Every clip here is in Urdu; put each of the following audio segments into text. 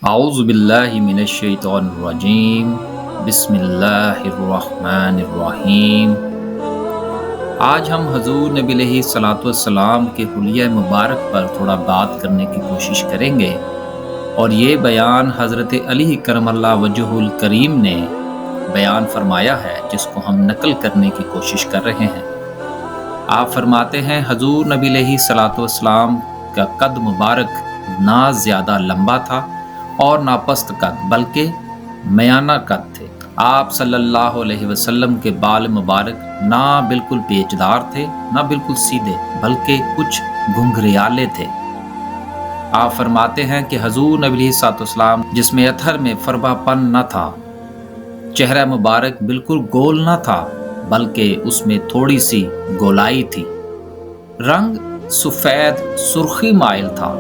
اعوذ باللہ من الشیطان الرجیم بسم اللہ الرحمن الرحیم۔ آج ہم حضور نبی علیہ الصلوۃ والسلام کے حلیہ مبارک پر تھوڑا بات کرنے کی کوشش کریں گے، اور یہ بیان حضرت علی کرم اللہ وجہہ الکریم نے بیان فرمایا ہے، جس کو ہم نقل کرنے کی کوشش کر رہے ہیں۔ آپ فرماتے ہیں حضور نبی علیہ الصلوۃ والسلام کا قد مبارک نہ زیادہ لمبا تھا اور نہ پست قد، بلکہ میانہ قد تھے۔ آپ صلی اللہ علیہ وسلم کے بال مبارک نہ بالکل پیچدار تھے، نہ بالکل سیدھے، بلکہ کچھ گھنگریالے تھے۔ آپ فرماتے ہیں کہ حضور نبی علیہ الصلوۃ والسلام جس میں اتھر میں فربہ پن نہ تھا، چہرہ مبارک بالکل گول نہ تھا، بلکہ اس میں تھوڑی سی گولائی تھی، رنگ سفید سرخی مائل تھا،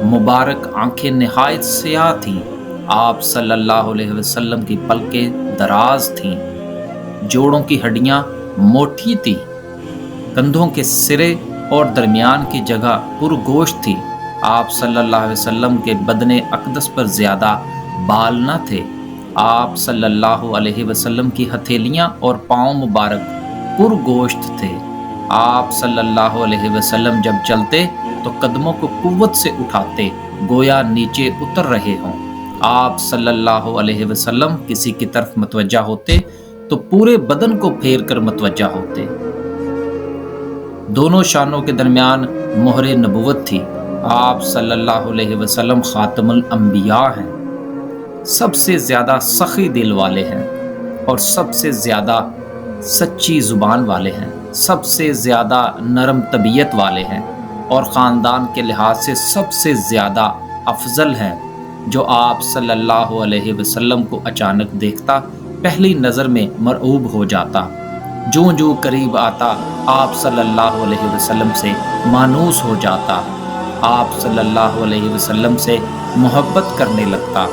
مبارک آنکھیں نہایت سیاہ تھیں۔ آپ صلی اللہ علیہ وسلم کی پلکیں دراز تھیں، جوڑوں کی ہڈیاں موٹی تھیں، کندھوں کے سرے اور درمیان کی جگہ پرگوشت تھی۔ آپ صلی اللہ علیہ وسلم کے بدن اقدس پر زیادہ بال نہ تھے۔ آپ صلی اللہ علیہ وسلم کی ہتھیلیاں اور پاؤں مبارک پرگوشت تھے۔ آپ صلی اللہ علیہ وسلم جب چلتے تو قدموں کو قوت سے اٹھاتے، گویا نیچے اتر رہے ہوں۔ آپ صلی اللہ علیہ وسلم کسی کی طرف متوجہ ہوتے تو پورے بدن کو پھیر کر متوجہ ہوتے۔ دونوں شانوں کے درمیان مہر نبوت تھی۔ آپ صلی اللہ علیہ وسلم خاتم الانبیاء ہیں، سب سے زیادہ سخی دل والے ہیں، اور سب سے زیادہ سچی زبان والے ہیں، سب سے زیادہ نرم طبیعت والے ہیں، اور خاندان کے لحاظ سے سب سے زیادہ افضل ہیں۔ جو آپ صلی اللہ علیہ وسلم کو اچانک دیکھتا، پہلی نظر میں مرعوب ہو جاتا، جوں جوں قریب آتا آپ صلی اللہ علیہ وسلم سے مانوس ہو جاتا، آپ صلی اللہ علیہ وسلم سے محبت کرنے لگتا۔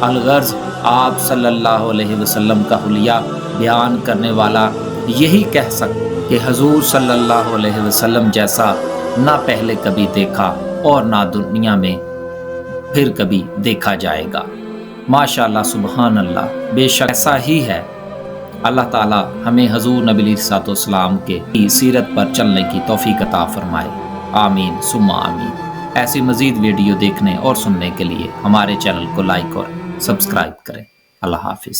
الغرض آپ صلی اللہ علیہ وسلم کا حلیہ بیان کرنے والا یہی کہہ سکتا کہ حضور صلی اللہ علیہ وسلم جیسا نہ پہلے کبھی دیکھا اور نہ دنیا میں پھر کبھی دیکھا جائے گا۔ ماشاءاللہ، سبحان اللہ، بے شک ایسا ہی ہے۔ اللہ تعالی ہمیں حضور نبی علیہ الصلوۃ والسلام کے سیرت پر چلنے کی توفیق عطا فرمائے، آمین ثم آمین۔ ایسی مزید ویڈیو دیکھنے اور سننے کے لیے ہمارے چینل کو لائک اور سبسکرائب کریں۔ اللہ حافظ۔